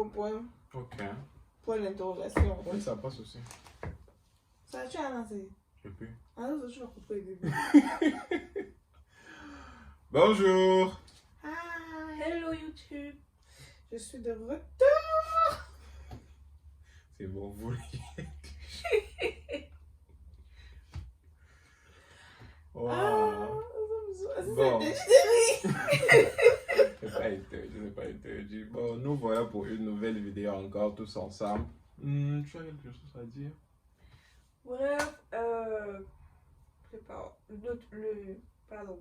point. Ok. Point d'interrogation. Oui, ça passe aussi. Ça, tu as lancé. Je peux. Ah non, tu vas couper le début. Bonjour. Hi. Hello YouTube. Je suis de retour. C'est bon, vous. Wow. Ah, Bon. c'est Je n'ai pas interdit. Bon, nous voilà pour une nouvelle vidéo encore tous ensemble. Tu as quelque chose à dire? Bref, pardon.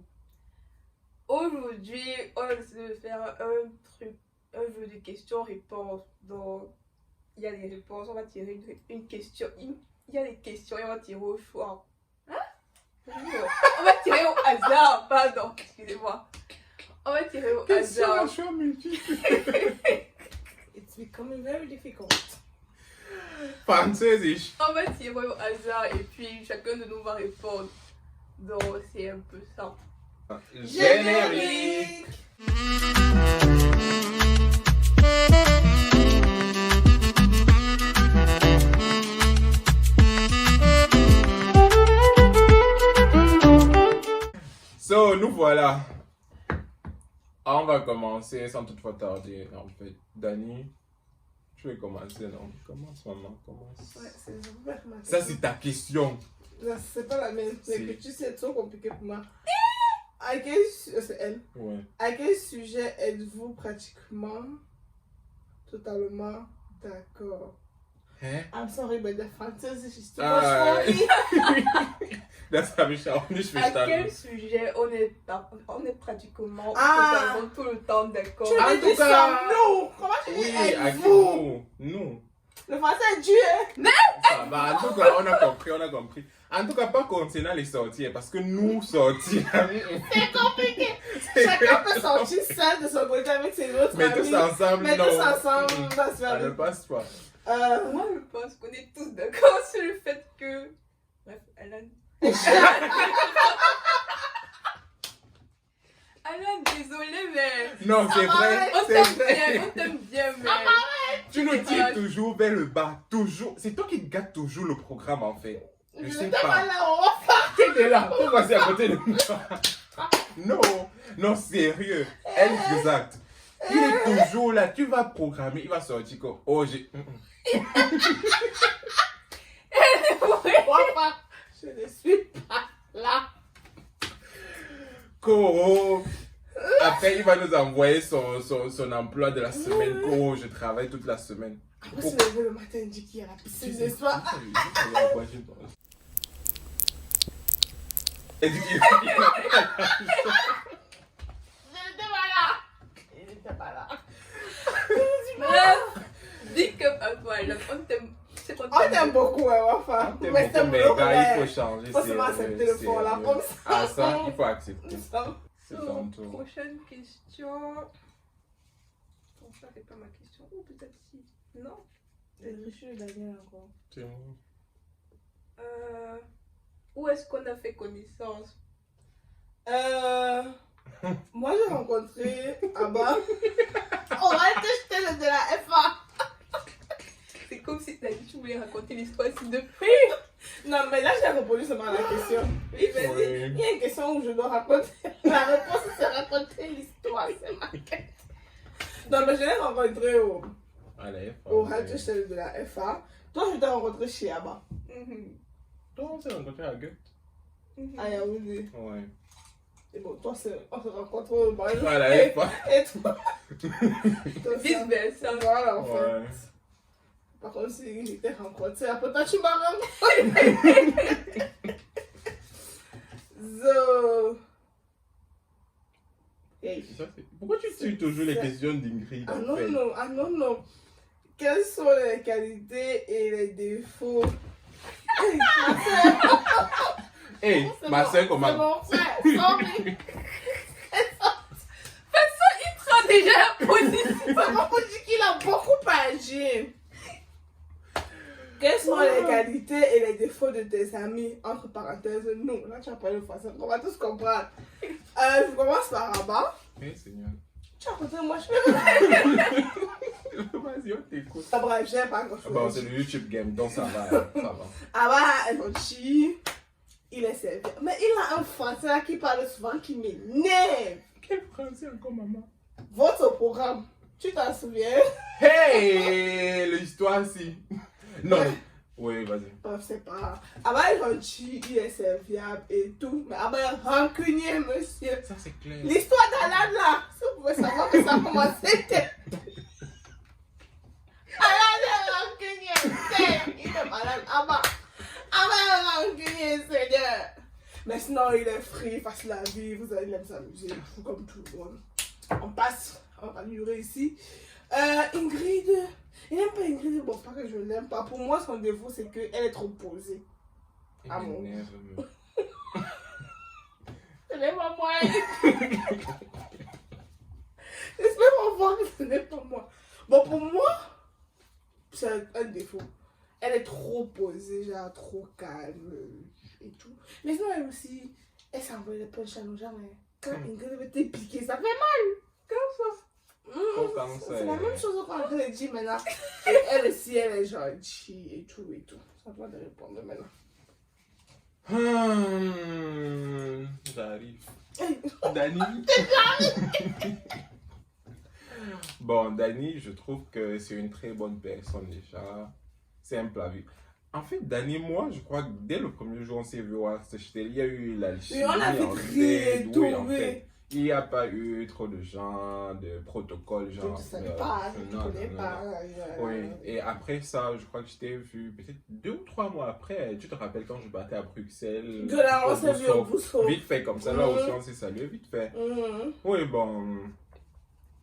Aujourd'hui, on va essayer de faire un jeu de questions-réponses. Donc, il y a des réponses, on va tirer une question. Il y a des questions et on va tirer au choix. Hein? On va tirer au hasard, pardon, excusez-moi. On va tirer au hasard. Choix multiple. It's becoming very difficult. Françaisish. On va tirer au hasard et puis chacun de nous va répondre. Donc, c'est un peu ça. Générique. So, nous voilà. On va commencer sans toutefois tarder. En fait, Dani, tu veux commencer, non? Commence, maman, commence. Ouais, c'est super ma Ça, question. c'est ta question. Non, c'est pas la mienne. C'est Si. que tu sais, c'est trop compliqué pour moi. C'est elle. Ouais. À quel sujet êtes-vous pratiquement totalement d'accord? Hein? I'm sorry, but the Francis is too Ah, much for me. Das habe ich auch nicht À verstanden. quel sujet on est pratiquement Ah. totalement tout le temps d'accord? Tu En veux tout dire cas- ça? Nous. Comment tu dis Oui, à êtes-vous? nous. Le français est dur, hein? Ça va, en tout cas, on a compris. En tout cas, pas concernant les sorties, parce que nous sortir. C'est compliqué. Chacun peut sortir seul de son côté avec ses autres Mais amis. tous ensemble, Mais non. tous ensemble, Mm-mm. ça se Ça ne fait. passe pas. Moi, je pense qu'on est tous d'accord sur le fait que. Bref, Alan. Alan, désolé, mais. Non, c'est vrai, On c'est t'aime vrai. bien, on t'aime bien, mais. Tu nous tires toujours vers le bas, toujours. C'est toi qui gâtes toujours le programme, en fait. Je sais n'étais pas. pas là, on va faire. Tu es là, pourquoi c'est à côté de moi? Non, non, sérieux. Exact. Il est toujours là, tu vas programmer, il va sortir comme. Oh, j'ai. On va faire. Je ne suis pas là. Koro. Après, il va nous envoyer son emploi de la semaine. Koro, je travaille toute la semaine. Après, se lever le matin, il dit qu'il y a la piscine ce soir. Et du coup, Je n'étais pas là. Il n'était pas là. Bref, dis que à toi, Alan, on t'aime. C'est qu'on On t'aime beaucoup, hein, Wafa. Mais c'est mais beaucoup, gars, il mais faut changer. faut seulement accepter le fond là, comme ça. Ah, ça, il faut accepter. Ça. C'est ton tour. Prochaine question. Bon, ça, c'est pas ma question. Ou peut-être si. Non. Je suis Daniel encore. C'est bon. Où est-ce qu'on a fait connaissance? Moi, j'ai rencontré Abba. On va te jeter le de la FA. C'est comme si tu voulais raconter l'histoire ici depuis. Non, mais là, j'ai répondu seulement à la question. Oui, vas-y. Oui. Il y a une question où je dois raconter. La réponse, c'est raconter l'histoire. C'est ma question. Non, mais je l'ai rencontré Allez, au radio shell de la FA. Toi, je t'ai rencontré chez Abba. Mhm. Toi, on s'est rencontrés à Goethe. Mhm. À Yaoundé. Ouais. Et bon, toi, on se rencontre au bar. Voilà, Et pas. toi. Toi, Vice ça. versa. Voilà, en fait. Ouais. Par contre, si j'étais rencontré, après toi, tu m'as rencontré. So. Hey. Ça, pourquoi tu tues toujours les questions d'Ingrid? Ah en non, fait? non, ah non, non. Quelles sont les qualités et les défauts? Hey, C'est ma bon, soeur, c'est comment? bon, c'est sorry. Il prend déjà la position. C'est bon pour dire qu'il a beaucoup à dire. Quelles sont les qualités et les défauts de tes amis? Entre parenthèses, nous. Là, tu as parlé le français. On va tous comprendre. Je commence par Abba. Eh, Seigneur. Tu as rencontré moi, je fais. Vas-y, on t'écoute. Ah, bref, j'aime pas grand Ah chose. bon, c'est le YouTube game, donc ça va, ça va. Ah bah, gentil. Il est sérieux. Mais il a un français là qui parle souvent qui m'énerve. Quel français encore, maman? Votre programme, tu t'en souviens? Hey, l'histoire, si. Non. Oui, vas-y. Bref, c'est pas. Ah bah, gentil, il est serviable et tout. Mais ah bah, rancunier, monsieur. Ça, c'est clair. L'histoire d'Alan là, si vous pouvez savoir que ça a commencé. Alan est rancunier, c'est. Il est malade. Ah bah, rancunier, Seigneur. Mais sinon, il est free, facile à vivre, vous allez s'amuser, tout comme tout le monde. On passe, on va durer ici. Ingrid, il n'aime pas Ingrid, bon, pas que je l'aime pas. Pour moi, son défaut, c'est qu'elle est trop posée. Ah bon? Ce n'est pas moi. J'espère qu'on voit que ce n'est pas moi. Bon, pour moi, c'est un défaut. Elle est trop posée, genre trop calme et tout. Mais sinon, elle aussi, elle s'envoie les punch à nos gens. Quand Ingrid veut te piquer, ça fait mal. Comme ça. C'est la même chose qu'on a dit maintenant. Et elle aussi, elle est gentille et tout et tout. Ça doit te répondre maintenant. J'arrive. Dani. Bon, Dani, je trouve que c'est une très bonne personne déjà. Simple à vivre. En fait, Dani, moi, je crois que dès le premier jour, on s'est vu à Sechtel, il y a eu la chimie. Oui, on a en fait rire et tout, en oui. fait. Il n'y a pas eu trop de gens, de protocoles, genre. Je ne sais pas, je ne connais pas. Oui, et après ça, je crois que je t'ai vu peut-être 2 ou 3 mois après. Tu te rappelles quand je battais à Bruxelles? De là, on s'est vu au Bousseau. Vite fait, comme ça, là aussi, on s'est salué, vite fait. Oui, bon.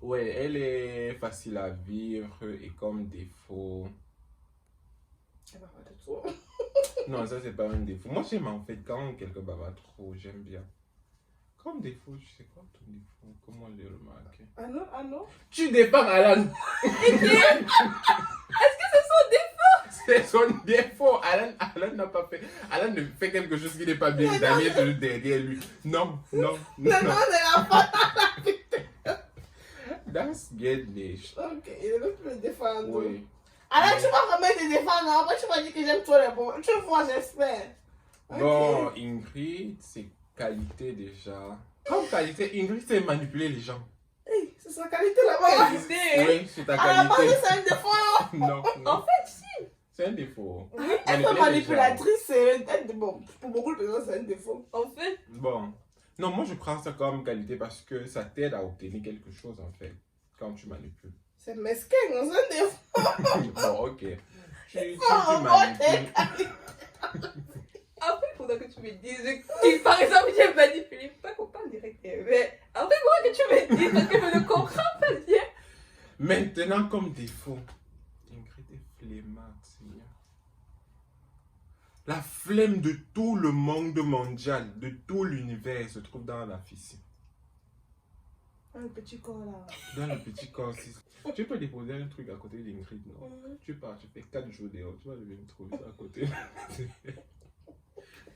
Oui, elle est facile à vivre et comme défaut. Elle va pas de trop. Non, ça, c'est pas un défaut. Moi, j'aime en fait quand quelqu'un bave trop, j'aime bien. Comme défaut, je sais quoi ton défaut? Comment je l'ai remarqué? Ah non, ah non. Tu défends Alan! Est-ce que c'est son défaut? C'est son défaut! Alan n'a pas fait. Alan ne fait quelque chose qui n'est pas bien. Daniel est toujours derrière lui. Non, non, non. Non, c'est la faute. That's Gedlish. Ok, il ne veut plus le défendre. Oui. Alors, tu vas quand même te défendre. Après, tu vas dire que j'aime trop les bons. Tu vois, j'espère. Ok. Bon, Ingrid, c'est qualité déjà. Comme qualité, Ingrid, c'est manipuler les gens. Hey, c'est sa qualité là-bas. Oui, c'est ta À la base, qualité. c'est un défaut. Non, non. En fait, si. C'est un défaut. Être Manipuler les manipulatrice, c'est bon. Pour beaucoup de personnes, c'est un défaut. En fait, Bon. Non, moi je prends ça comme qualité parce que ça t'aide à obtenir quelque chose en fait. Quand tu manipules. C'est mesquin, c'est un défaut. Bon, ok. Tu Oh, manipules. après, il faudra que tu me dises que, par exemple, j'ai manipulé. Pas qu'on parle direct, mais après, il faudra que tu me dises parce que je ne comprends pas bien. Maintenant, comme défaut, Ingrid est flemmarde, Seigneur. La flemme de tout le monde mondial, de tout l'univers se trouve dans la fille. Un petit corps là. Dans le petit corps aussi. Tu peux déposer un truc à côté d'Ingrid, non? Tu pars, tu fais 4 jours dehors, tu vas venir trouver ça à côté.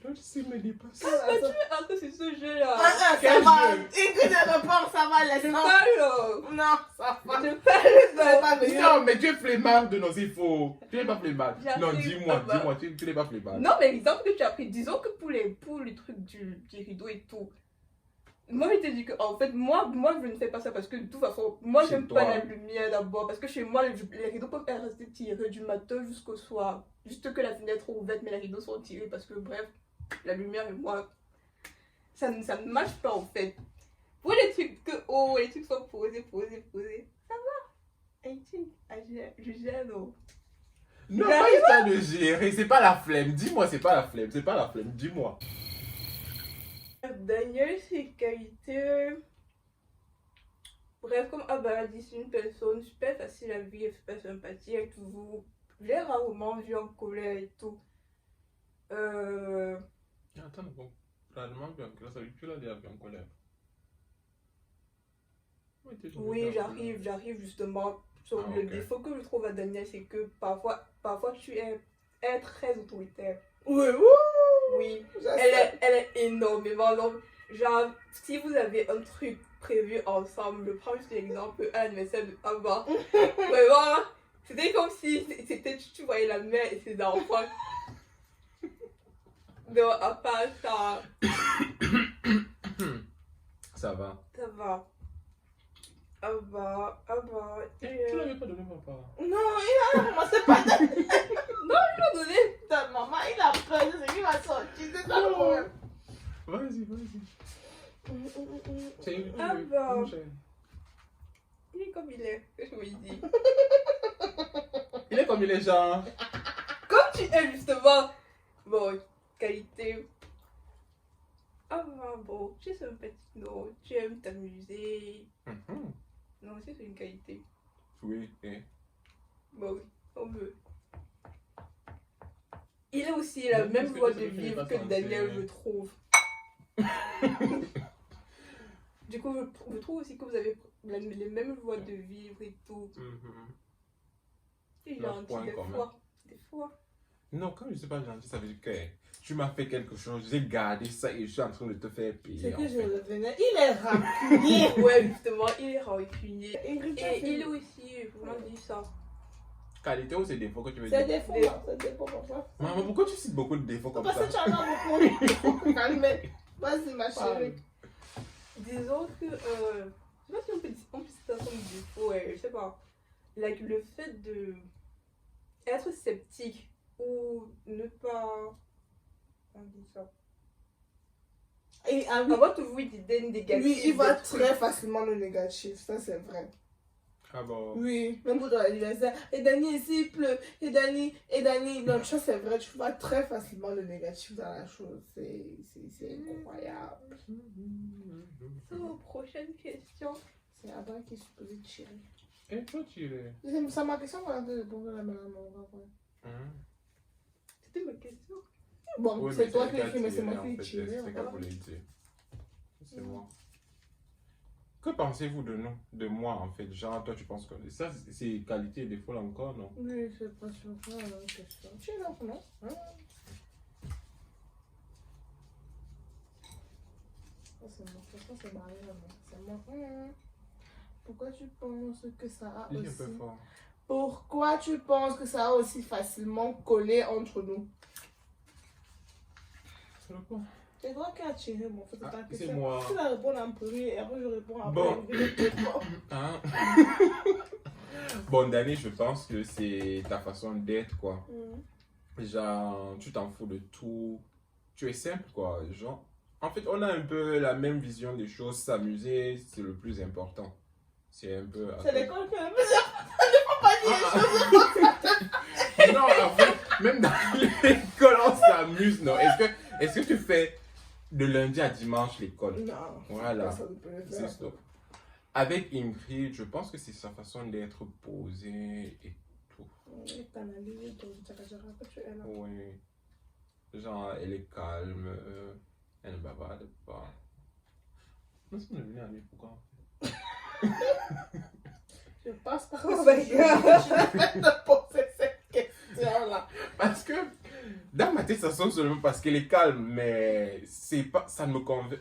Là, tu sais me dépasser. Quand tu es entré sur ce jeu-là, Ça Quel va. jeu? Ingrid, elle repart, ça va, je laisse-moi. parle. Non, ça va. Je parle. C'est pas mieux. Non, mais tu es flemmarde, non, c'est faux. Tu n'es pas flemmarde. J'arrive, Non, dis-moi, papa. dis-moi, tu n'es pas flemmarde. Non, mais l'exemple que tu as pris, disons que pour les trucs du rideau et tout, moi je te dis que en fait, moi je ne fais pas ça parce que de toute façon, moi Chez j'aime toi. pas la lumière d'abord parce que chez moi les rideaux peuvent rester tirés du matin jusqu'au soir. Juste que la fenêtre est ouverte, mais les rideaux sont tirés parce que bref, la lumière et moi, ça ne marche pas en fait. Pour les trucs que, les trucs sont posés, ça va. Et je gère, non. Non, pas histoire de gérer, c'est pas la flemme. Dis-moi, c'est pas la flemme, c'est pas la flemme, dis-moi. Daniel, ses qualités. Bref, comme Abara dit, c'est une personne super facile à vivre, super sympathique, elle toujours. Je l'ai rarement vu en colère et tout. Attends, bon, rarement bien, ça veut tu l'as déjà vu en colère. Oui, j'arrive justement sur le ok. défaut que je trouve à Daniel, c'est que parfois tu es très autoritaire. Oui, Oui, j'essaie. elle est énormément longue. Genre, si vous avez un truc prévu ensemble. Je prends juste l'exemple à l'anniversaire de Abba. Vraiment, c'était comme si tu voyais la mère et ses enfants. Donc, à part ça, Ça va. ça va. Abba. Tu l'avais pas donné, papa. Non, il a commencé par Tu m'as donné. ta maman, il a peur de ce qui va sortir, c'est ça le problème. Vas-y. C'est une Ah bah. une chaîne. Il est comme il est, que je me dis. Il est comme il est, genre. Comme tu es justement. Bon, qualité. Ah bah, bon, tu es un petit nom, tu aimes t'amuser. Mhm. Non, c'est une qualité. Oui, et. Bon, oui, on veut. Il a aussi la Donc, même est-ce que voie tu de sais que tu n'es vivre pas que censé- Daniel, je trouve. Du coup, je trouve aussi que vous avez les mêmes voies de vivre et tout. Mhm. Et Leur gentil point des commun. fois. Des fois. Non, quand je ne suis pas gentil, ça veut dire que tu m'as fait quelque chose, j'ai gardé ça et je suis en train de te faire payer. C'est en que je fait. revenais, il est rancunier. Ouais, justement, il est rancunier. Ingrid, Et il est aussi vraiment dit ça. Qualité ou c'est défaut que tu veux c'est dire? défaut, non, c'est défaut, papa. Maman, pourquoi tu cites beaucoup de défauts comme Parce ça? que tu en as beaucoup, il faut te calmer. Vas-y, ma chérie. Disons que, je sais pas si on peut citer ça comme défaut, je sais pas. Like, le fait de être sceptique ou ne pas. On dit ça. Et, ah oui, Avoir toujours une idée négative. lui, il va des trucs. très facilement le négatif, ça c'est vrai. Ah bon? Oui, même pour ton anniversaire. Et Dani, ici il pleut. Et Dani. Donc ça c'est vrai, tu vois très facilement le négatif dans la chose. C'est incroyable. So, prochaine question. C'est Abba qui est supposé tirer. Et toi, tu es. C'est ma question qu'on a de répondre à la maman. C'était ma question. Bon, Oui, c'est mais toi qui elle écris, mais c'est tiré, moi en qui ai fait, tiré. C'est qu'elle voulait dire. C'est moi. Que pensez-vous de nous, de moi en fait? Genre, toi tu penses que ça c'est qualité et défaut là encore, non? Oui, c'est pas sur ça la question. Tu es là, non? Ça c'est marié là, c'est moi. Pourquoi tu penses que ça a Dis un aussi... peu fort. Pourquoi tu penses que ça a aussi facilement collé entre nous? C'est le point. C'est toi qui as tiré, mon frère. Ah, Ta c'est question. moi. Tu vas répondre en premier et après je réponds après. Bon. Je réponds. Hein? Bon, Dani, je pense que c'est ta façon d'être quoi. Genre, tu t'en fous de tout. Tu es simple quoi. Genre, en fait, on a un peu la même vision des choses. S'amuser, c'est le plus important. C'est un peu. C'est l'école qui a le plus important. Non, en fait, même dans l'école, on s'amuse, non? Est-ce que tu fais de lundi à dimanche l'école? Non. Voilà. Ça ne peut le C'est faire. stop. Avec Ingrid, je pense que c'est sa façon d'être posée et tout. Canaliser ton tchakachaka que tu es là. Oui. Genre, elle est calme, elle ne bavarde pas. Mais si on est venu à lui, pourquoi? Je pense que Oh my je vais te poser cette question-là. Parce que dans ma tête, ça sonne seulement parce qu'elle est calme, mais c'est pas, ça ne me convainc.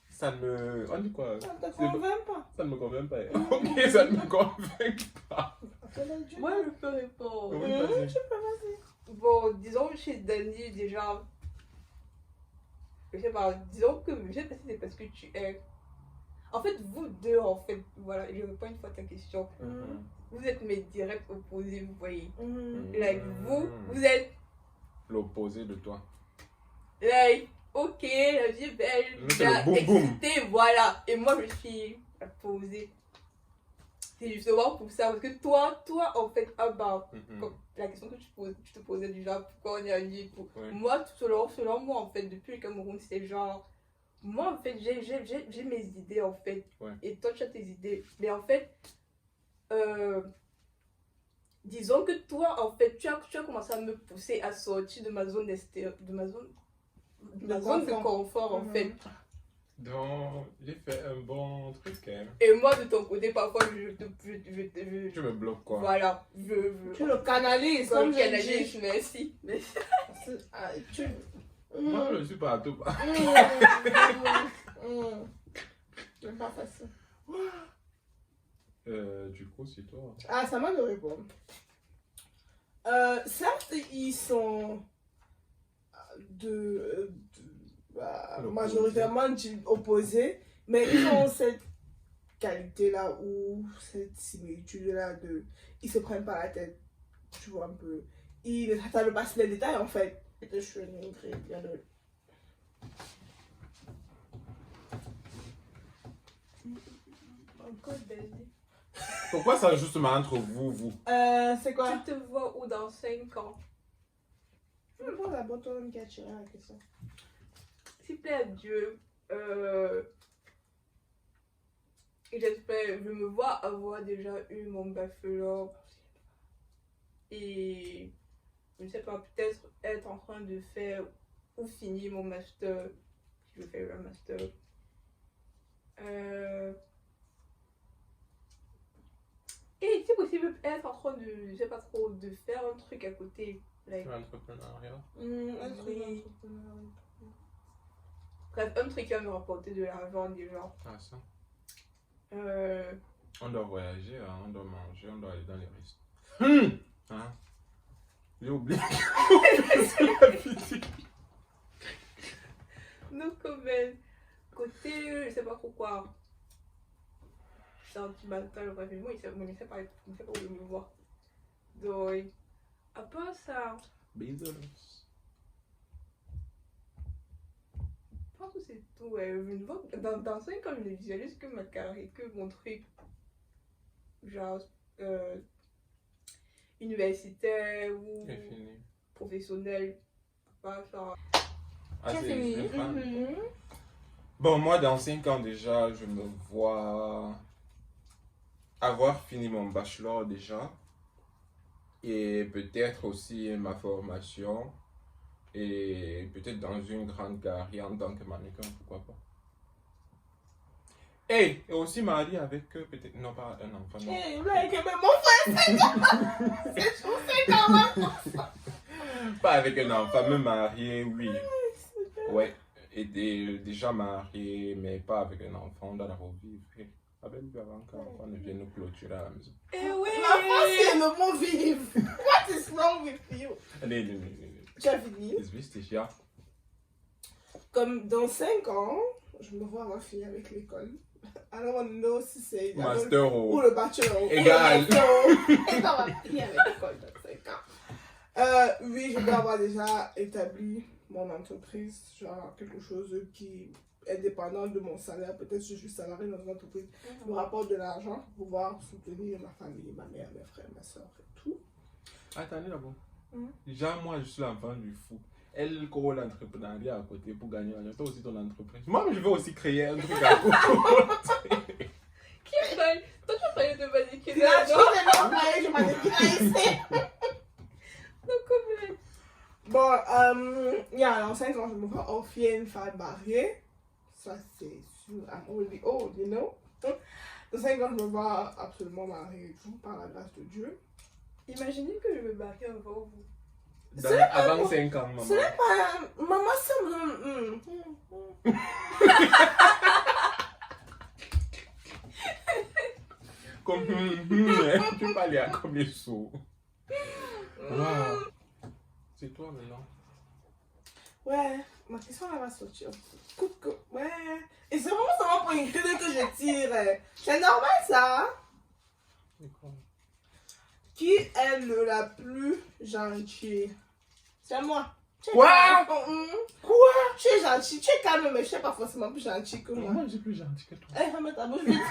Ça ne me. On dit quoi? Ça ne te convainc pas. Ça ne me convainc pas. Ok, ça ne me convainc pas. Moi, je peux répondre. Oui, vas-y. Tu peux, vas-y. Bon, disons chez Dani, déjà. Je sais pas, disons que. Je sais pas si c'est parce que tu es. En fait, vous deux, en fait, voilà, je réponds une fois à ta question. Vous êtes mes directs opposés, vous voyez. Like, vous êtes. L'opposé de toi. Like, ok, la vie est belle, Mais c'est bien le boum boum. excitée, voilà. Et moi, je suis opposée. C'est justement pour ça, parce que toi, en fait, ah bah, comme la question que tu te posais déjà, pourquoi on est amis et tout. Ouais. Moi, selon moi, en fait, depuis le Cameroun, c'est genre. Moi, en fait, j'ai mes idées, en fait. Ouais. Et toi, tu as tes idées. Mais en fait, disons que toi, en fait, tu as commencé à me pousser à sortir de ma zone de ma zone de confort, en fait. Donc, j'ai fait un bon truc, hein. Et moi, de ton côté, parfois, Tu me bloques quoi. voilà, Tu le canalises, comme je canalise, dis. merci. Ah, tu... Moi, je ne suis pas à tout. C'est pas facile. Du coup, c'est toi. Ah, ça m'a de répondre. Certes, ils sont majoritairement opposés, mais ils ont cette qualité-là ou cette similitude-là de. Ils se prennent pas la tête, tu vois, un peu. Ils ne savent pas les détails en fait. Je suis une ingrédient. Encore baiser. Pourquoi ça justement entre vous? C'est quoi? Tu te vois où dans 5 ans? Je me pose la bonne qui a tiré la question. S'il plaît à Dieu, et j'espère, je me vois avoir déjà eu mon bachelor et je ne sais pas, peut-être être en train de faire ou finir mon master, si je fais un master. Et si possible, être en train de, je sais pas trop, de faire un truc à côté. Like, L'entrepreneuriat. Oui. Bref, un truc qui va me rapporter de l'argent déjà. Ah, ça. On doit voyager, hein, on doit manger, on doit aller dans les restos. Hein? J'ai oublié. Donc, comme même, côté, je sais pas trop quoi, sentimental, bref, moi, il sait pas où il me voit. Donc, à part ça, Bisous. je pense que c'est tout. Ouais. Je me vois, dans 5 ans, je ne visualise que ma carrière, que mon truc, genre, universitaire ou C'est fini. professionnel. Pas genre. Ah, C'est fini. c'est pas- Bon, moi, dans 5 ans déjà, je me vois avoir fini mon bachelor déjà. Et peut-être aussi ma formation. Et peut-être dans une grande carrière en tant que mannequin, pourquoi pas. Et aussi marié avec peut-être, non pas un enfant, non. Hey, like, mais mon frère, c'est quand même. Pas avec un enfant, me marier, oui. Ouais, et déjà marié, mais pas avec un enfant, on doit la revivre. Avec lui avant qu'un enfant ne vienne nous clôturer à la maison. Eh oui! L'enfant, c'est le bon vivre. What is wrong with you? Allez. Tu as fini? Ist wichtig, ja. Comme dans 5 ans, je me vois avoir fini avec l'école. I don't want to know si c'est Master ou ou... le bachelor. Égal. Et ça va finir avec l'école dans 5 ans. Oui, je dois avoir déjà établi mon entreprise, genre quelque chose qui est dépendant de mon salaire. Peut-être que je suis salarié dans une entreprise. Me rapporte de l'argent pour pouvoir soutenir ma famille, ma mère, mes frères, ma soeur et tout. Attendez là-bas. Déjà, moi, je suis l'enfant du fou. Elle court l'entrepreneuriat à côté pour gagner l'argent. Toi aussi, ton entreprise. Moi, je veux aussi créer un truc à côté. Qui est toi, tu failli te maniquer. Là, je m'en ai ici. Donc, comment? Bon, dans 5 ans, je me vois offrir une femme mariée. Ça, c'est sûr. I'm already old, you know. Dans 5 ans, je me vois absolument mariée et tout, par la grâce de Dieu. Imaginez que je me marie avant vous. Avant 5 ans, maman. Ce n'est pas... Maman, ça me... Comme... tu parles à comme les sourds. Wow. C'est toi maintenant. Ouais, ma question elle va sortir. Ouais. Et c'est vraiment seulement pour une clé que je tire. C'est normal ça. Qui est la plus gentille? C'est moi. Quoi? Quoi? Tu es gentil, tu es calme, mais je ne suis pas forcément plus gentil que moi. Moi, j'ai plus gentil que toi. Eh, ferme ta bouche vite.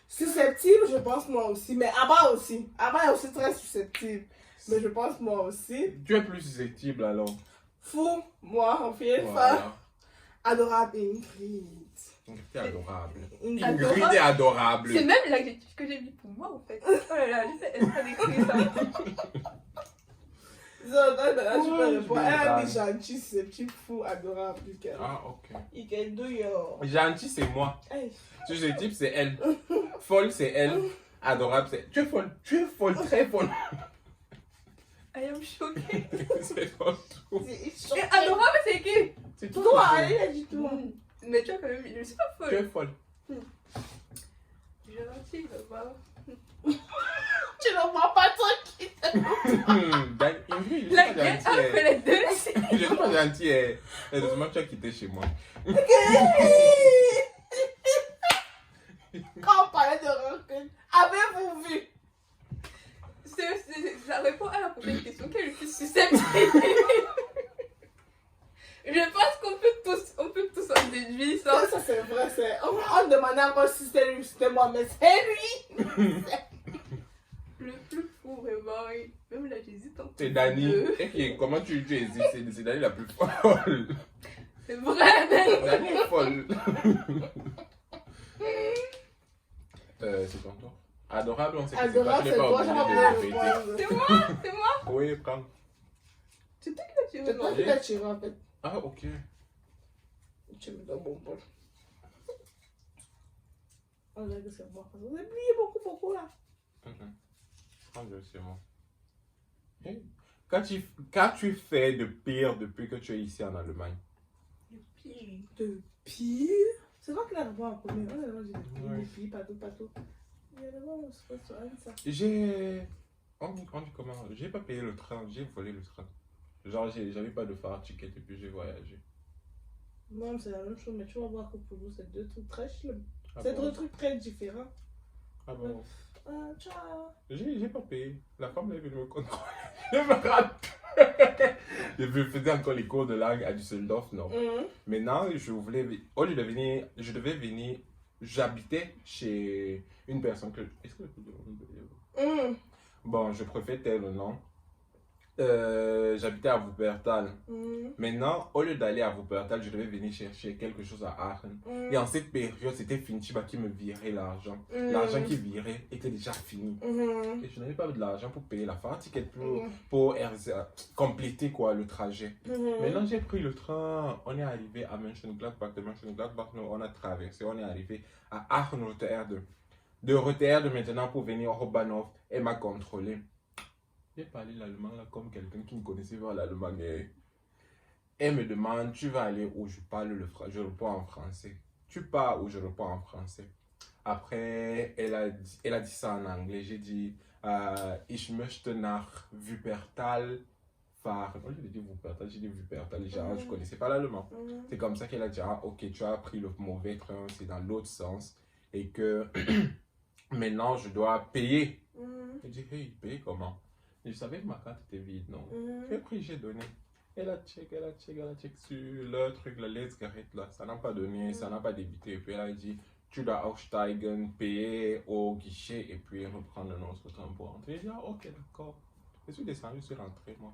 Susceptible, je pense moi aussi. Mais Abba aussi. Abba est aussi très susceptible. Mais je pense moi aussi. Tu es plus susceptible alors. Fou, moi, en fait, Voilà. adorable et Ingrid. C'est adorable. Ingrid. Ingrid est adorable. C'est même l'adjectif que j'ai mis pour moi en fait. Oh là là, elle a décrit ça. Tu peux répondre. Elle a dit Général. gentil, susceptible, fou, adorable. Ah, ok. You can do your... Gentil, c'est moi. Hey. Susceptible, c'est elle. Folle, c'est elle. Adorable, c'est... Tu es folle, très folle. I am choquée. C'est ton tour. Et adorable, c'est qui? C'est ton Toi, tour. allez, là, dis-toi. Mais tu vois quand même, je ne suis pas Tu es folle. folle. Gentil, là-bas. Tu ne vois pas tranquille. Ben, Ingrid, je suis La pas guerre gentil. a fait les deux. Je suis pas gentil. Heureusement, tu as quitté chez moi. Quand on parlait de rancune, avez-vous vu? Ça répond à la prochaine question. Quel est le plus susceptible? Je pense qu'on peut tous en déduire ça. Ça c'est vrai, c'est... On demandait encore si c'était moi, mais c'est lui. Le plus fou, vraiment. Même là, j'hésite encore. C'est Dani. Et comment tu hésites? C'est Dani la plus folle. C'est vrai, mais... Dani est folle. C'est ton tour. Adorable, on sait que Adorable, c'est c'est toi, toi, tu ça n'es va pas pas obligé de répéter. C'est moi, c'est moi. Oui, prends. C'est toi qui l'as tiré, C'est toi non? qui l'as tiré en fait. Ah, ok. Tu me donnes mon bol. On dirait que c'est moi. Vous avez plié beaucoup là. Prends le c'est moi. Hey. Qu'as-tu fait de pire depuis que tu es ici en Allemagne? Le pire. De pire? C'est toi qui l'as répondu en premier. On dit Ouais. de pire, partout. Il y a d'abord, on se passe sur ça. On dit comment? J'ai pas payé le train, j'ai volé le train. Genre, j'avais pas de phare ticket et puis j'ai voyagé. Non, c'est la même chose, mais tu vas voir que pour vous, c'est deux trucs très chelous. Ah C'est bon? deux trucs très différents. Ah bon? Ciao. J'ai pas payé. La femme elle est venue me contrôler. Je me rappelle. Je faisais encore les cours de langue à Düsseldorf, non. Maintenant, au lieu de venir, je devais venir, j'habitais chez une personne que... Est-ce que je peux dire? Bon, je préfère tel ou non. J'habitais à Wuppertal. Maintenant, au lieu d'aller à Wuppertal, je devais venir chercher quelque chose à Aachen. Et en cette période, c'était Finchiba qui me virait l'argent. L'argent qui virait était déjà fini. Et je n'avais pas de l'argent pour payer la phare ticket pour compléter quoi, le trajet. Maintenant, j'ai pris le train. On est arrivé à Mönchengladbach. De Mönchengladbach, on a traversé. On est arrivé à Aachen-Rotterdam. De Rotterdam maintenant pour venir au Bahnhof. Elle m'a contrôlé. J'ai parlé l'allemand là comme quelqu'un qui ne connaissait pas l'allemand. Elle me demande, tu vas aller où je parle je réponds en français. Tu pars où je réponds en français. Après, elle a dit ça en anglais. J'ai dit, ich möchte nach Wuppertal fahren. Au lieu de dire Wuppertal, j'ai dit Wuppertal. Genre, je ne connaissais pas l'allemand. C'est comme ça qu'elle a dit, ah, ok, tu as pris le mauvais train, c'est dans l'autre sens. Et que maintenant, je dois payer. J'ai dit, hey, payer comment? Je savais que ma carte était vide, non? J'ai pris, j'ai donné. Elle a check sur le truc, la let's garrett là. Ça n'a pas donné, ça n'a pas débité. Et puis elle a dit, tu dois aussteigen, payer au guichet et puis reprendre notre train pour rentrer. J'ai dit, ah, ok, d'accord. Je suis descendu, je suis rentré, moi.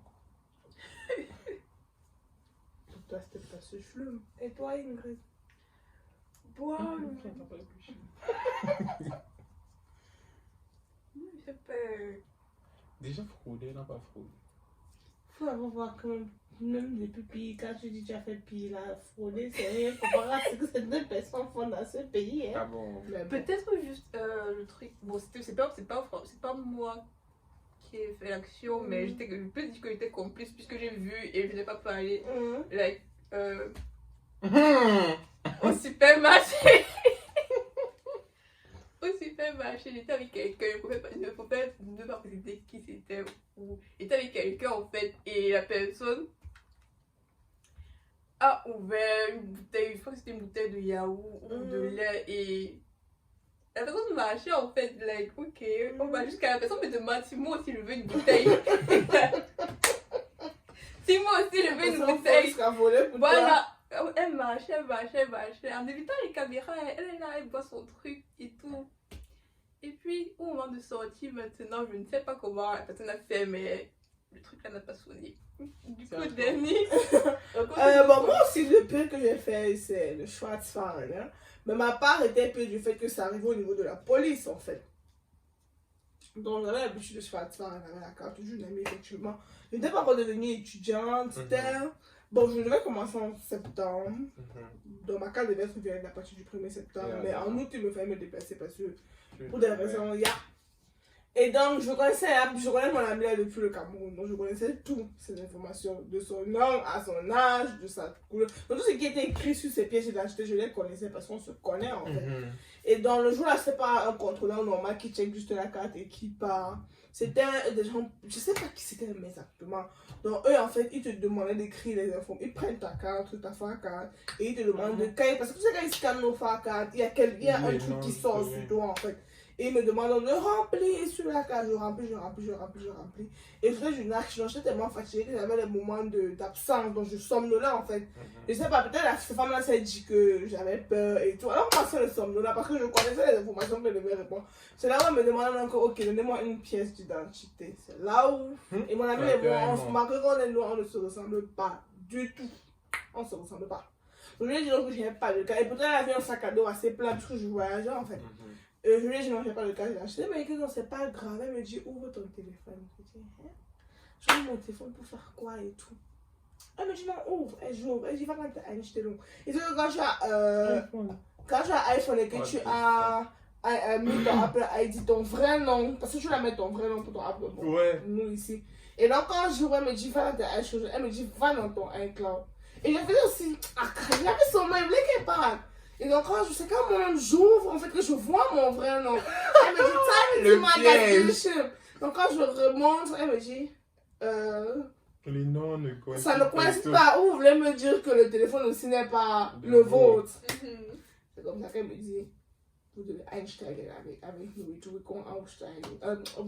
Pour toi, c'était pas ce chelou. Et toi, Ingrid? Bon, j'ai peur. Déjà fraudé, n'a pas fraudé. Faut avoir voir quand même depuis pire, quand tu dis que tu as fait pire, là, frauder, c'est rien comparé à ce que ces deux personnes font dans ce pays. Hein. Ah bon? Mais bon. Peut-être juste le truc. Bon, c'est pas moi qui ai fait l'action, mais je peux dire que j'étais complice puisque j'ai vu et je n'ai pas parlé. Like, au supermarché. Au supermarché, j'étais avec quelqu'un, je ne pouvais pas préciser qui c'était ou j'étais avec quelqu'un en fait et la personne a ouvert une bouteille, je crois que c'était une bouteille de yaourt ou de lait et la personne marchait en fait, like, ok, on va jusqu'à la personne me demande si moi aussi je veux une bouteille. Si moi aussi je veux une bouteille. Voilà. Elle marchait. En évitant les caméras, elle est là, elle boit son truc et tout. Et puis, au moment de sortir, maintenant, je ne sais pas comment la personne a fait, mais le truc là n'a pas sonné. Du coup, Denis. Bon, moi aussi, le pire que j'ai fait, c'est le Schwarzfahren. Hein. Mais ma part était pire du fait que ça arrivait au niveau de la police, en fait. Donc, j'avais l'habitude de Schwarzfahren, j'avais la carte, toujours une amie, effectivement. Je n'étais pas encore devenue étudiante, c'était... Bon, je devais commencer en septembre. Donc, ma carte devait être ouverte à partir du 1er septembre. Mais en août, il me fallait me déplacer parce que, pour des raisons, Et donc, je connais mon ami là depuis le Cameroun. Donc, je connaissais toutes ces informations. De son nom à son âge, de sa couleur. Donc, tout ce qui était écrit sur ses pièces d'identité, je les connaissais parce qu'on se connaît en fait. Et dans le jour là, c'est pas un contrôleur normal qui check juste la carte et qui part. C'était des gens, je sais pas qui c'était exactement. Donc, eux en fait, ils te demandaient d'écrire les infos. Ils prennent ta carte, ta phare carte, et ils te demandent de. Parce que tu sais, quand ils scannent nos phare cartes, il y a un truc qui sort sur toi en fait. Et ils me demandent de remplir sur la carte. Je remplis. Et je j'ai une action. J'étais tellement fatiguée que j'avais des moments d'absence. Donc je somnolais en fait. Je sais pas, peut-être cette femme-là s'est dit que j'avais peur et tout. Alors, moi, c'est le somnolais parce que je connaissais les informations que je devais répondre. C'est là où elle me demandait encore, ok, donnez-moi une pièce d'identité. C'est là où. Et mon ami et moi, on se marque qu'on est loin, on ne se ressemble pas du tout. On ne se ressemble pas. Donc je lui ai dit donc que je n'avais pas de cas. Et peut-être elle avait un sac à dos assez plein parce que je voyageais en fait. Je lui ai dit non, je n'ai pas le cas, j'ai acheté. Mais non, c'est pas grave. Elle me dit ouvre ton téléphone. Je dis, hein? Je ouvre mon téléphone pour faire quoi et tout. Elle me dit non, ouvre. Elle j'ouvre. Elle dit va quand tu as acheté donc. Et donc quand tu as iPhone et que tu as mis ton Apple ID, ton vrai nom, parce que tu vas mettre ton vrai nom pour ton Apple. Bon, Ouais. nous ici. Et donc quand j'ouvre, elle me dit va dans ton iCloud. Elle me dit va dans ton iCloud. Et je faisais aussi, j'avais son mail, je voulais qu'elle parle. Et donc, quand je sais quand moi j'ouvre, en fait, que je vois mon vrai nom. Elle me dit, time is magazine. Donc, quand je remonte, elle me dit, Les noms ne coïncident ça ne coïncide pas. Ou vous voulez me dire que le téléphone aussi n'est pas le vôtre. C'est comme ça qu'elle me dit, vous devez einsteigen avec nous et tout. Vous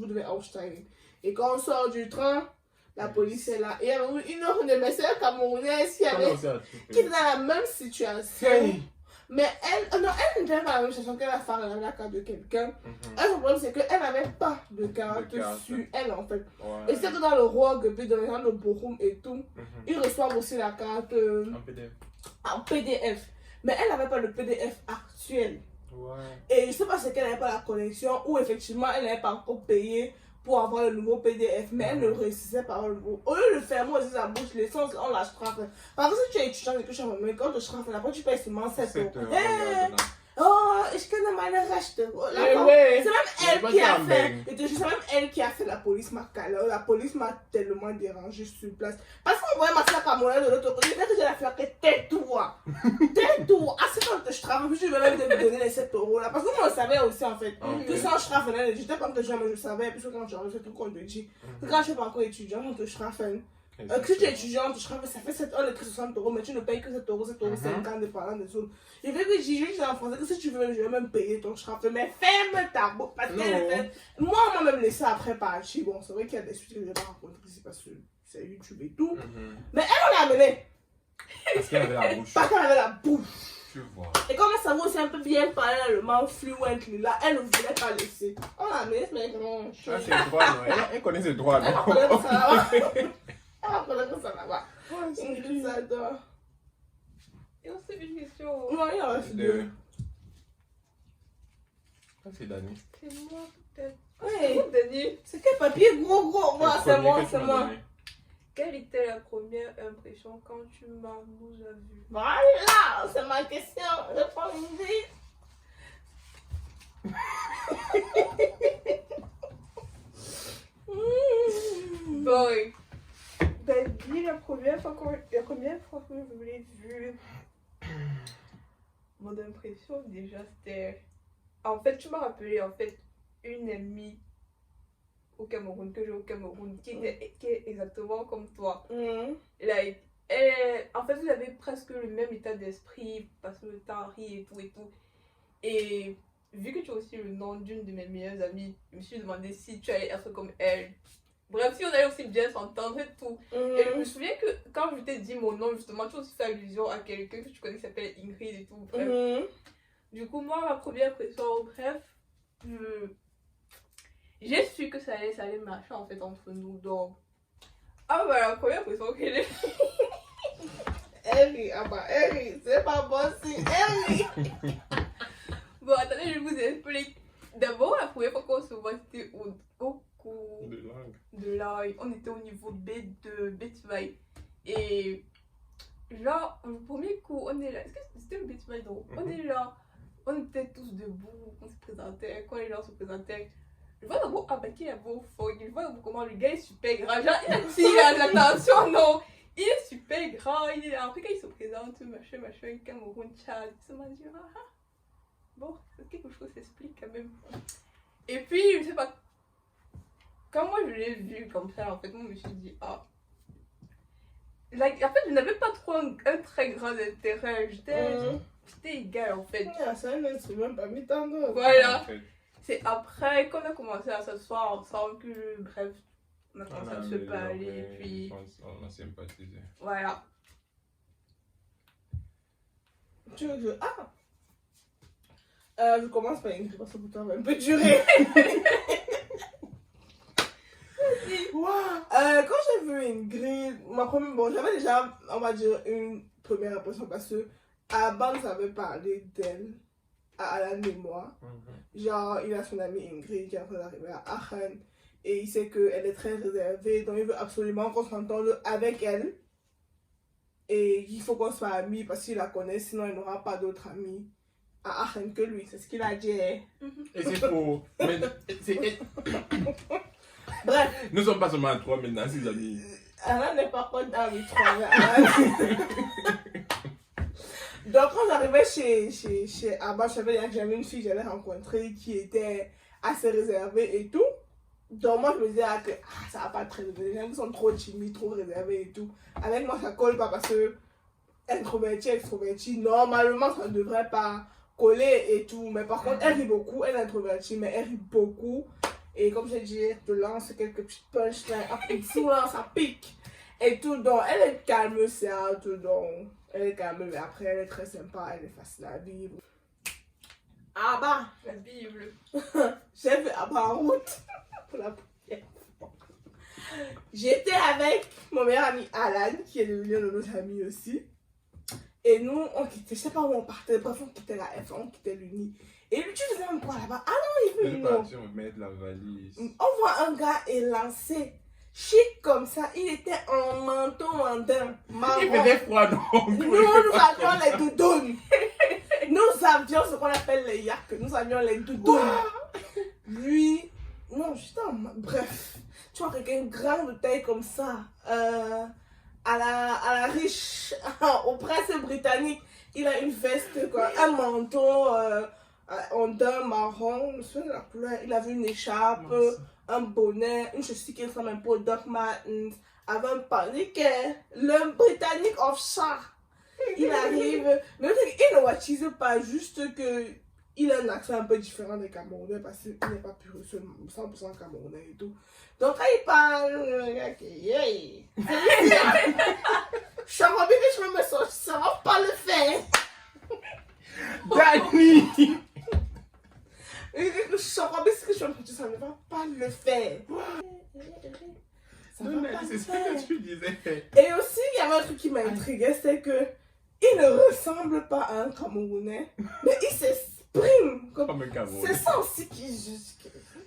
devez aussteigen. Et quand on sort du train, la police est là. Et il y avait une autre de mes sœurs camerounaises qui était dans la même situation. Mais elle n'était pas dans la même situation qu'elle a fait la carte de quelqu'un. Son problème, c'est qu'elle n'avait pas de carte sur elle, en fait. Et c'est que dans le Rogue, dans les gens de Bochum et tout, ils reçoivent aussi la carte en PDF. Mais elle n'avait pas le PDF actuel. Et je ne sais pas si c'est qu'elle n'avait pas la connexion ou effectivement elle n'avait pas encore payé pour avoir le nouveau PDF, mais elle ne réussissait pas à avoir le nouveau. Au lieu de le faire, moi aussi, sa bouche, l'essence, on la straffe. Parce que si tu es étudiant et que je suis en même, quand tu straffes, après tu payes seulement 7 €. Oh, ich kenne meine Rechte. C'est même elle qui a fait. Et c'est même elle qui a fait la police Macala. La police m'a tellement dérangée sur place. Parce qu'on voyait Maxime Camerounais de l'autre côté. Dès que j'ai la faire que tais-toi. Tais-toi. Ah, c'est quand je straffe. Je vais même te donner les 7 € là. Parce que moi, je savais aussi en fait. Que sans straffe, j'étais pas que jamais je savais. Puisque quand tu arrives, c'est tout qu'on te dit. Quand je suis pas encore étudiant, on te straffe. Si tu es étudiant, ça fait 7 € de 60 €, mais tu ne payes que 7 €, 7,50 € dépendant des zones. Je vais que je dis en français que si tu veux, je vais même payer ton straf. Mais ferme ta bouche. Parce que moi, on m'a même laissé après partir. Bon, c'est vrai qu'il y a des suites que je n'ai pas rencontrées ici parce que c'est YouTube et tout. Mais elle, on l'a amenée. Parce qu'elle avait la bouche. Parce qu'elle avait la bouche. Tu vois. Et comme elle savait aussi un peu bien parler allemand fluently, là, elle ne voulait pas laisser. On l'a amenée, mais non. Ah, c'est le droit, non? Elle connaît ses droits, Elle non? connaît que ça là-bas. Elle ça là-bas. Ingrid, ça adore. Et on s'est une question. Non, il en reste deux. Ah, c'est Dani. C'est moi, peut-être. Oui. Dani. C'est quel papier gros? Moi, c'est moi. Quelle était la première impression quand tu nous as vus? Voilà, c'est ma question. Réponds vite. Boy. Dani, la première fois que je l'ai vue, mon impression déjà c'était... En fait, tu m'as rappelé en fait une amie au Cameroun, que j'ai au Cameroun, qui est exactement comme toi. En fait, vous avez presque le même état d'esprit, parce que le temps rit et tout et tout. Et vu que tu as aussi le nom d'une de mes meilleures amies, je me suis demandé si tu allais être comme elle. Bref, si on allait aussi bien s'entendre et tout. Et je me souviens que quand je t'ai dit mon nom, justement, tu as aussi fait allusion à quelqu'un que tu connais qui s'appelle Ingrid et tout. Bref. Du coup, moi, ma première impression, bref, j'ai su que ça allait marcher en fait entre nous. Donc, la première impression que j'ai. Ellie, c'est pas bon si Ellie. Bon, attendez, je vous explique. D'abord, la première fois qu'on se voit, c'était au cours de langue. On était au niveau B2, B2. Et genre, le premier cours, on est là. Est-ce que c'était le B2 donc on est là. On était tous debout, on se présentait. Quand les gens se présentaient, Je vois d'abord, ah bah qui est beau fort, je vois d'abord comment le gars est super grand. Genre, il attire l'attention, non. Il est super grand, il est après quand il se présente, machin, Cameroun, Tchad, ça m'a dit, ah, bon, quelque chose s'explique quand même. Et puis, je sais pas, quand moi je l'ai vu comme ça, en fait, moi je me suis dit, ah. En fait, je n'avais pas trop un très grand intérêt, j'étais égale en fait. C'est un instrument parmi tant d'autres. Voilà. C'est après qu'on a commencé à s'asseoir ensemble que, bref, on a commencé à se parler, puis... On a sympathisé. Voilà. Tu veux que je... je commence par écrire parce que pour toi, va un peu durer. Quand j'ai vu Ingrid, j'avais déjà, on va dire, une première impression parce que à base, j'avais parlé d'elle à Alan et moi. Genre, il a son amie Ingrid qui est en train d'arriver à Aachen et il sait qu'elle est très réservée, donc il veut absolument qu'on s'entende avec elle. Et il faut qu'on soit amis parce qu'il la connaît, sinon il n'aura pas d'autres amis à Aachen que lui. C'est ce qu'il a dit. Et c'est faux. Bref. Nous sommes pas seulement 3 maintenant, 6 amis. Alan n'est pas content avec 3. Donc quand j'arrivais chez Abba, j'avais une fille que j'allais rencontrer qui était assez réservée et tout. Donc moi je me disais que ça va pas très bien. Les gens qui sont trop timides, trop réservés et tout. Avec moi ça colle pas parce que extroverti, normalement ça ne devrait pas coller et tout. Mais par contre elle rit beaucoup, elle est introvertie mais elle rit beaucoup. Et comme j'ai dit, elle te lance quelques petites punchlines, souvent ça pique et tout. Donc elle est calme, certes, donc elle est calme, mais après elle est très sympa, elle est facile à vivre. Abba, La Bible. j'ai fait Abba en route pour la première fois. J'étais avec mon meilleur ami Alan, qui est devenu un de nos amis aussi. Et nous, on quittait, je sais pas où on partait, bref, on quittait la F, on quittait l'Uni. Et lui, tu faisais même quoi là-bas? Ah non, il veut une autre. On va mettre la valise. On voit un gars élancé, chic comme ça, il était en manteau mandin, marron. Il faisait froid donc. Nous avions les doudounes. Nous avions ce qu'on appelle les yaks, nous avions les doudounes. Lui, non, bref, tu vois quelqu'un grand de taille comme ça, à la riche, au prince britannique, il a une veste, quoi, un manteau en daim marron, je me souviens de la couleur, il avait une écharpe, un bonnet, une chaussure qui ressemble un peu au Doc Martens, avec un panique, le britannique offshore. Il arrive, mais il ne watchise pas, juste que il a un accent un peu différent des Camerounais parce qu'il n'est pas pur 100% Camerounais et tout. Donc quand il parle, yeah. Je suis envie que je me sens, ça va pas le faire. Dani! Je suis envie que je me sens, ça ne va pas le faire. Ça Non, va mais pas c'est le ce faire. que tu disais. Et aussi, il y avait un truc qui m'intriguait, c'est que il ne ressemble pas à un Camerounais, mais il s'exprime comme... Comme un Camerounais. C'est ça aussi qui...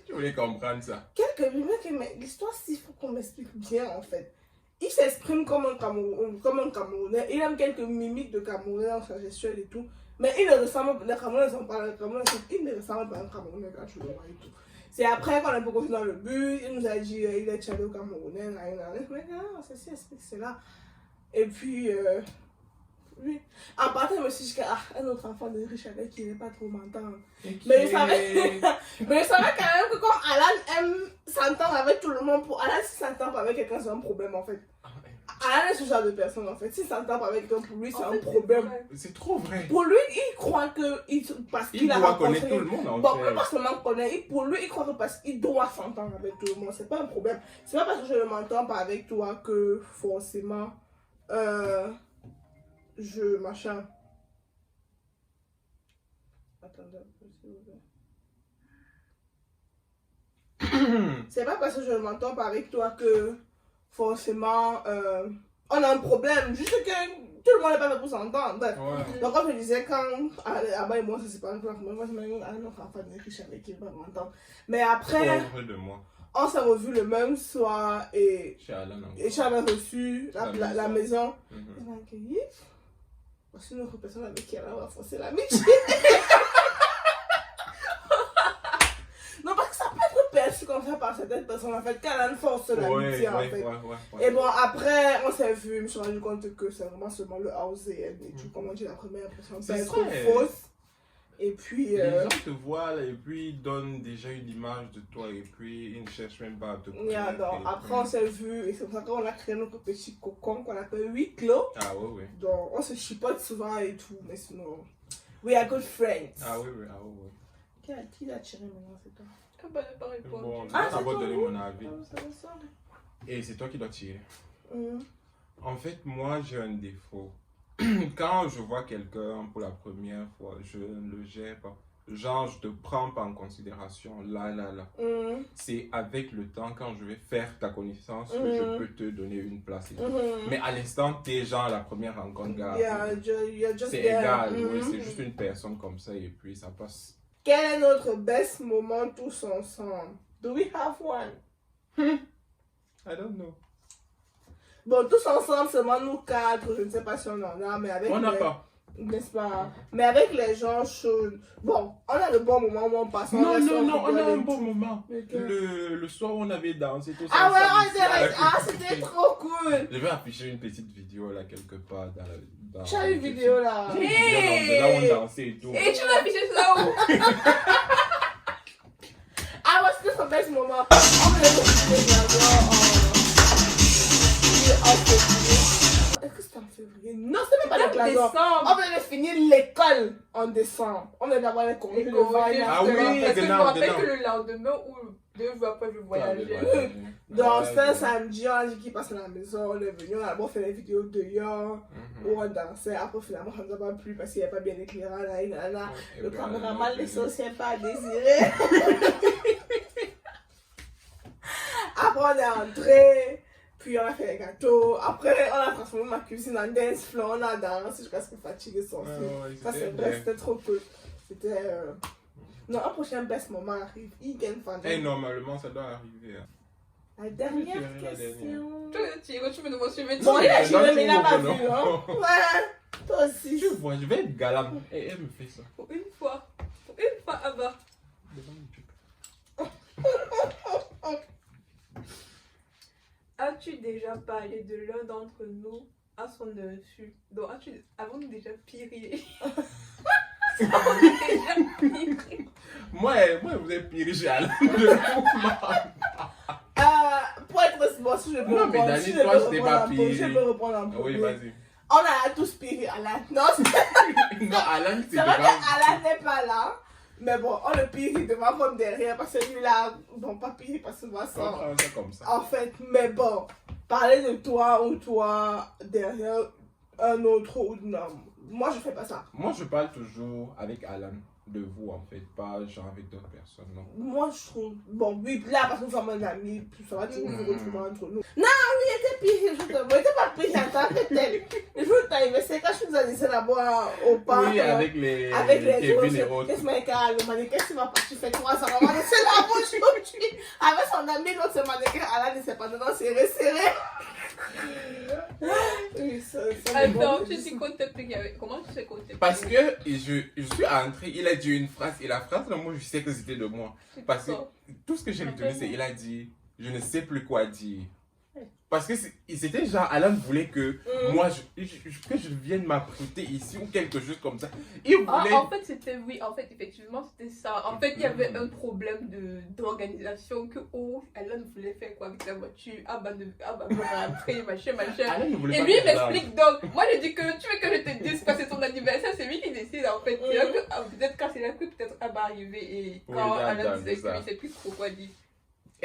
Tu voulais comprendre ça. Mais l'histoire, il faut qu'on m'explique bien en fait. Il s'exprime comme un Camerounais, il a quelques mimiques de Camerounais dans sa gestuelle et tout, mais il ne ressemble, les Camerounais ne sont pas les Camerounais, il ne ressemble pas à un Camerounais quand tu le vois et tout. C'est après qu'on a un peu continué dans le bus, il nous a dit il est tchadé au Camerounais, mais non, ceci explique cela. Et puis, oui. En partant, je me suis dit un autre enfant de riche avec qui n'est pas trop m'entendre. Mais je savais quand même que quand Alan aime s'entendre avec tout le monde, pour Alan, s'il s'entend pas avec quelqu'un, c'est un problème en fait. Alan est ce genre de personne en fait. S'il s'entend pas avec quelqu'un, pour lui, c'est un problème. C'est trop vrai. Pour lui, il croit que parce qu'il a doit rencontré... connaître tout le monde en Bon, fait. pas seulement connaître, pour lui, il croit que parce qu'il doit s'entendre avec tout le monde, c'est pas un problème. C'est pas parce que je ne m'entends pas avec toi que forcément je machin. Attendez un peu, s'il vous plaît. C'est pas parce que je ne m'entends pas avec toi que forcément on a un problème. Juste que tout le monde n'est pas fait pour s'entendre. Bref. Ouais. Donc, comme je disais, quand Abba et moi, ça c'est pas pour la première fois, c'est un autre enfant de riche avec qui il va m'entendre. Mais après, Pauvre de moi. on s'est revus le même soir et Chez Alan encore. j'avais reçu la maison. Mhm. Il m'a accueilli. Voici une autre personne avec qui elle va forcer l'amitié. Non, parce que ça peut être par certaines personnes, en fait, qu'Alan force l'amitié, en fait. Ouais. Et bon, après, on s'est vu, je me suis rendu compte que c'est vraiment seulement le house et tout, comme on dit, la première impression, C'est peut être vrai. fausse. Et puis... Les gens te voient là, et puis ils donnent déjà une image de toi et puis ils ne cherchent même pas à te yeah, connaître. non, après, on s'est vu et c'est pour ça qu'on a créé notre petit cocon qu'on appelle huis clos. Ah ouais. Donc, on se chipote souvent et tout, mais sinon, we are good friends. Ah ouais. Qui l'a tiré maintenant, c'est toi? Ah bah, j'ai pas répondu. Bon, je Ah, vais c'est d'abord toi, donner oui. mon avis. Ah, ça va, ça. Et c'est toi qui dois tirer. Mm. En fait, moi j'ai un défaut. Quand je vois quelqu'un pour la première fois, je ne le gère pas. Genre, je te prends pas en considération. Là. Mm. C'est avec le temps, quand je vais faire ta connaissance, que je peux te donner une place. Et tout. Mhm. Mais à l'instant, t'es genre la première rencontre, gars. You're just C'est there. égal, Mhm. oui, c'est juste une personne comme ça et puis ça passe. Quel est notre best moment tous ensemble? Do we have one? I don't know. Bon, tous ensemble, seulement nous quatre, je ne sais pas si on en a, mais avec On n'a les... pas. N'est-ce pas? Mais avec les gens chauds, bon, on a le bon moment où on passe. Non, reste, on a rigole un et bon tout. moment. Lequel? Le soir où on avait dansé, tout ça. Ah ouais, ensemble on ici, à la était... Ah, culture. c'était trop cool! Je vais afficher une petite vidéo là quelque part dans Tu as une vidéo là? J'ai une vidéo de là où on dansait et tout. Et tu m'as affiché ça où? Ah ouais, c'était son best moment. On voulait Est-ce que c'était en février? Non, c'était même pas le classement. Décembre. On venait de finir l'école en décembre. On venait d'avoir les congés de vacances. Ah oui, parce que je me dedans, rappelle dedans. que le lendemain ou 2 jours après, je voyageais. Donc, c'était un samedi, on a dit qu'il passe à la maison. On est venu, on a d'abord fait les vidéos dehors où on dansait. Après, finalement, ça ne nous a pas plu parce qu'il n'y avait pas bien éclairé. Là. Le caméraman laissait aussi un pas à désirer. Après, on est entré. Puis on a fait les gâteaux. Après, on a transformé ma cuisine en dance floor. On a dansé jusqu'à ce que fatigué son fils. Ça, c'est vrai, c'était trop cool. C'était. Non, un prochain best moment arrive. Et normalement, ça doit arriver. La dernière La question. Tu me demandes si je vais Bon, il a Non, joué, tu mais il n'a pas m'ouvres, vu. non. Hein? Ouais, toi aussi. Tu vois, je vais être galant. Et elle me fait ça. Pour une fois, Abba. As-tu déjà parlé de l'un d'entre nous à son insu? Donc, avons-nous déjà piré? Moi, vous êtes pire, j'ai Alain. Pour être bon, si je peux Non, mais répondre, Dani, si je toi, peux je t'ai répondre pas en premier, pire. je peux répondre en Oui, premier. vas-y. On a tous piré à la... Non, Non, Alain, c'est c'est vrai devant. qu'Alain n'est pas là. Mais bon, on le pire devant comme derrière parce que lui là, bon, pas pire parce que moi ça. Comprends ça comme ça. En fait, mais bon, parler de toi ou toi derrière un autre ou non. Moi je fais pas ça. Moi, je parle toujours avec Alan de vous, en fait, pas genre avec d'autres personnes, non. Moi je trouve, bon, oui, là parce que nous sommes un ami, puis ça va toujours nous retrouver entre nous. Non, oui, il était pire, je te il était pas pire en tant que tel. Le jour où t'as investi, quand je nous ai laissé là-bas au parc. Oui, avec les Kevin et autres. Qu'est-ce que mannequin, tu m'as parti fait 3 ça va laisser la bouche aujourd'hui. Avec son ami, l'autre ce mannequin, Alain ne s'est pas dedans, serré. Oui, ça Attends, tu sais qu'on t'a piré. Comment tu sais qu'on t'a piré? Parce que je suis entré, il a dit une phrase, et la phrase, là, moi, je sais que c'était de moi. Parce que tout ce que j'ai retenu, c'est il a dit, je ne sais plus quoi dire. Parce que c'était genre, Alan voulait que moi, que je vienne m'apprêter ici ou quelque chose comme ça. Il voulait... En fait, c'était, oui, en fait, effectivement, c'était ça. En fait, il y avait un problème d'organisation que, Alan voulait faire quoi avec la voiture. Bah, rentrer, machin. Alan ne voulait Et pas lui, il faire ça. m'explique donc. Moi, je dis que tu veux que je te dise que c'est son anniversaire, c'est lui qui décide, en fait. C'est là que, peut-être quand c'est là que peut-être Abba arrivé et Oui, quand là, Alan disait ça. qu'il ne sait plus trop quoi dire.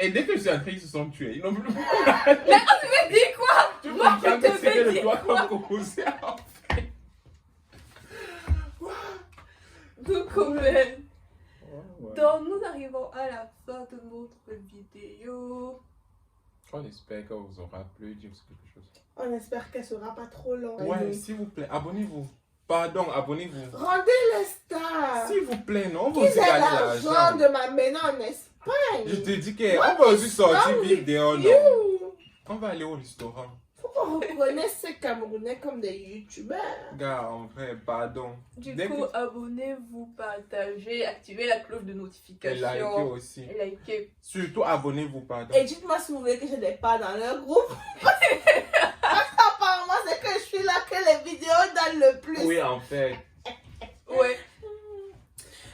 Et dès que je suis entré, ils se sont tués. Ils n'ont plus... Mais dis quoi? Tu Moi, je comprends que te c'était vais le dire doigt quoi? comme concert. Donc, quand même. Donc, nous arrivons à la fin de notre vidéo. On espère que vous aura plu, dire quelque chose. On espère qu'elle sera pas trop longue. Ouais, s'il vous plaît, abonnez-vous. Pardon, abonnez-vous. Rendez les stars. S'il vous plaît, non, on va Qu'ils aussi aient gagner l'argent l'argent. de m'amener en Espagne. Je te dis qu'on va aussi sortir vite dehors, non. You. On va aller au restaurant. Faut qu'on reconnaît ces Camerounais comme des youtubeurs. Gars, en vrai, pardon. Du Dès coup, que- abonnez-vous, partagez, activez la cloche de Et notification. likez aussi. Et likez. Surtout, abonnez-vous, pardon. Et dites-moi si vous voulez que j'ai des pas dans leur groupe. Parce qu'apparemment, c'est que je suis là que les vidéos donnent le plus. Oui, en fait. Ouais.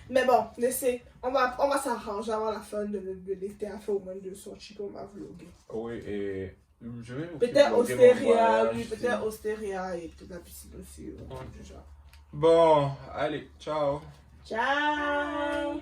Mais bon, laissez. On va s'arranger avant la fin de l'été à faire au moins 2 sorties qu'on va vlogger. Oui, et je vais aussi Peut-être vlogger mon Ostéria, voyage, oui, si- peut-être Ostéria et peut-être la piscine aussi. Ouais. Du genre. Bon, allez, ciao. Ciao!